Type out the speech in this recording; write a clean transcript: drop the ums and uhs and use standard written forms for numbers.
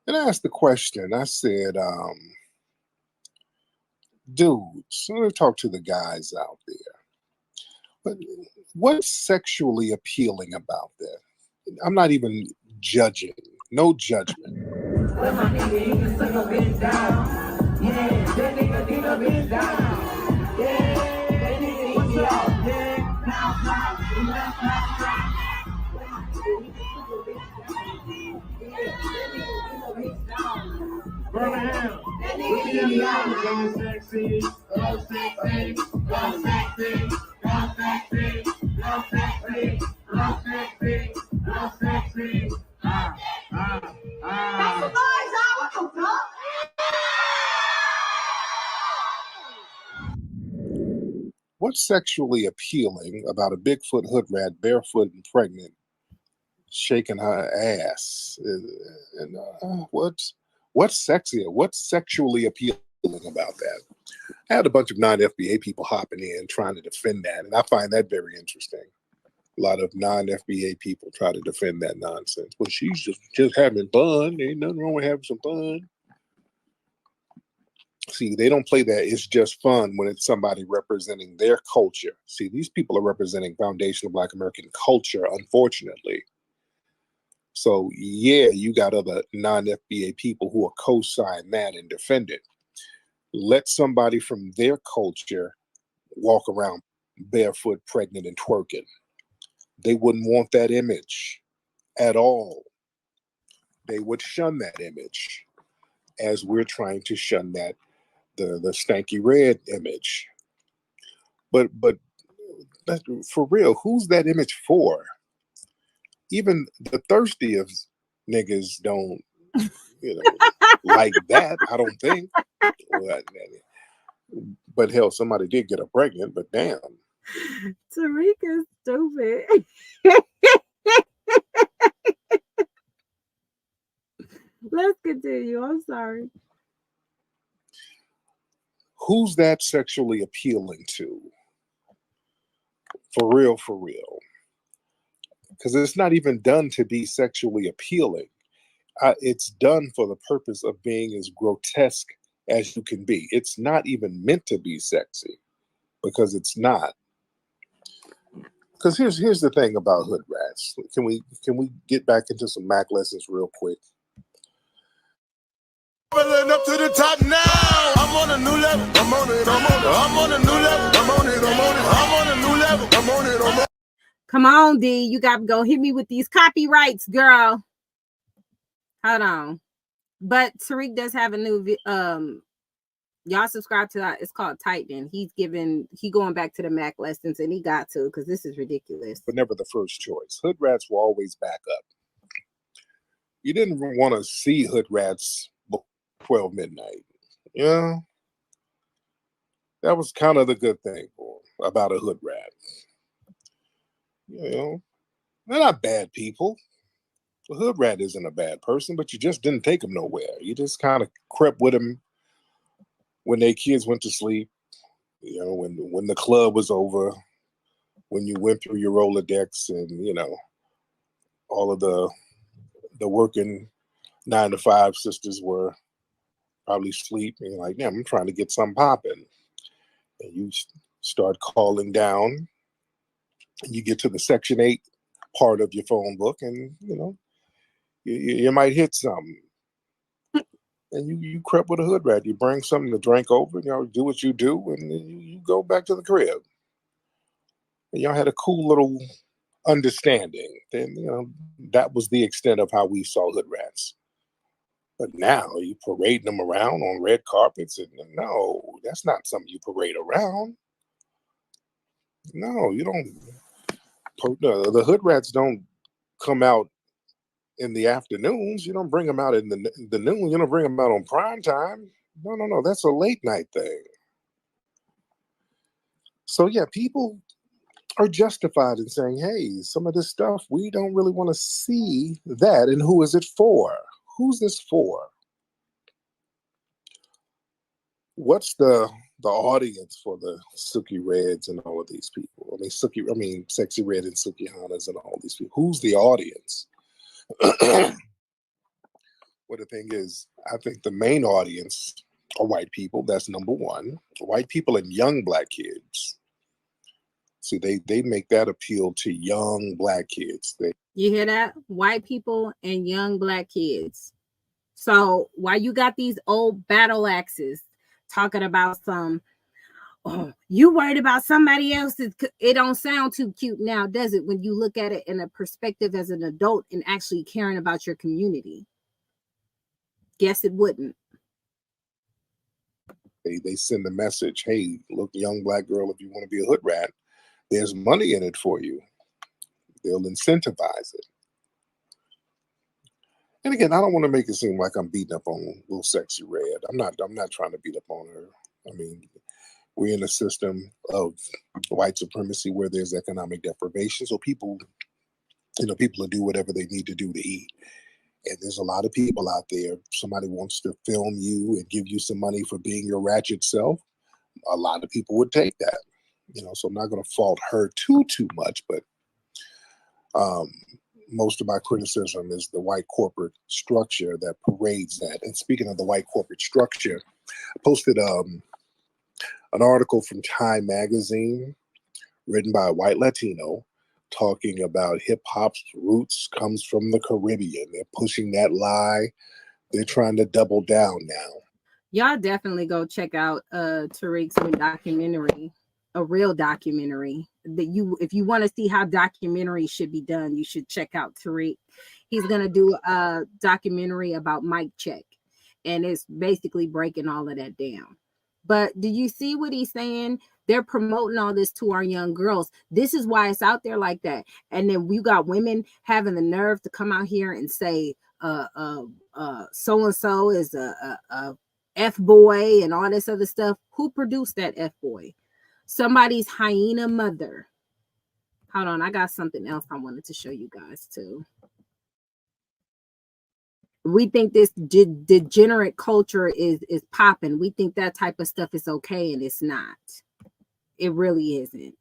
And I asked the question. I said, dudes, let me talk to the guys out there. But what's sexually appealing about that? I'm not even judging. No judgment. What's sexually appealing about a Bigfoot hood rat, barefoot and pregnant, shaking her ass? What's sexy? What's sexually appealing about that? I had a bunch of non-FBA people hopping in trying to defend that, and I find that very interesting. A lot of non-FBA people try to defend that nonsense. Well, she's just having fun. Ain't nothing wrong with having some fun. See, they don't play that. It's just fun when it's somebody representing their culture. See, these people are representing foundational Black American culture, unfortunately. So, yeah, you got other non-FBA people who are co-sign that and defend it. Let somebody from their culture walk around barefoot, pregnant, and twerking. They wouldn't want that image at all. They would shun that image as we're trying to shun that the stanky red image. But for real, who's that image for? Even the thirstiest niggas don't, like that. I don't think. But hell, somebody did get her pregnant. But damn, Tariq is stupid. Let's continue. I'm sorry. Who's that sexually appealing to? For real, for real. Because it's not even done to be sexually appealing. It's done for the purpose of being as grotesque as you can be. It's not even meant to be sexy, because it's not. Because here's the thing about hood rats. Can we get back into some Mac lessons real quick? Up to the top now. I'm on a new level. I'm on it. I'm on a new level. I'm on it. I'm on a new level. I'm on it. Come on, D. You got to go hit me with these copyrights, girl. Hold on. But Tariq does have a new y'all subscribe to that. It's called Titan. He going back to the Mac lessons, and he got to, because this is ridiculous. But never the first choice. Hood rats will always back up. You didn't want to see hood rats before 12 midnight. Yeah. That was kind of the good thing about a hood rat. They're not bad people. The hood rat isn't a bad person, but you just didn't take them nowhere. You just kind of crept with them when their kids went to sleep, when the club was over, when you went through your Rolodex and, all of the working 9-to-5 sisters were probably asleep. And you're like, damn, I'm trying to get something popping. And you start calling down, and you get to the Section 8 part of your phone book, and, you might hit something. And you crept with a hood rat. You bring something to drink over, do what you do, and then you go back to the crib. And y'all had a cool little understanding. Then, that was the extent of how we saw hood rats. But now you parading them around on red carpets, and no, that's not something you parade around. No, you don't. The hood rats don't come out in the afternoons. You don't bring them out in the noon. You don't bring them out on prime time. No. That's a late night thing. So yeah, people are justified in saying, hey, some of this stuff, we don't really want to see that. And who is it for? Who's this for? What's the audience for the Suki Reds and all of these people? Sexy Red and Suki Hanas and all these people. Who's the audience? Well, the thing is, I think the main audience are white people. That's number one. White people and young black kids. See, they make that appeal to young black kids. You hear that? White people and young black kids. So while you got these old battle axes talking about some, oh, you worried about somebody else, it don't sound too cute now, does it? When you look at it in a perspective as an adult and actually caring about your community. Guess it wouldn't. They send a message, hey, look, young black girl, if you want to be a hood rat, there's money in it for you. They'll incentivize it. And again, I don't want to make it seem like I'm beating up on little sexy red. I'm not trying to beat up on her. I mean, we're in a system of white supremacy where there's economic deprivation. So people will do whatever they need to do to eat. And there's a lot of people out there. Somebody wants to film you and give you some money for being your ratchet self. A lot of people would take that, so I'm not going to fault her too much, but most of my criticism is the white corporate structure that parades that. And speaking of the white corporate structure, I posted an article from Time magazine written by a white Latino talking about hip hop's roots comes from the Caribbean. They're pushing that lie. They're trying to double down now. Y'all definitely go check out Tariq's new documentary, a real documentary. If you want to see how documentaries should be done, you should check out Tariq. He's gonna do a documentary about mic check, and it's basically breaking all of that down. But do you see what he's saying? They're promoting all this to our young girls. This is why it's out there like that. And then we got women having the nerve to come out here and say, so-and-so is a F-boy and all this other stuff. Who produced that F-boy? Somebody's hyena mother. Hold on, I got something else I wanted to show you guys too. We think this degenerate culture is popping. We think that type of stuff is okay, and it's not. It really isn't.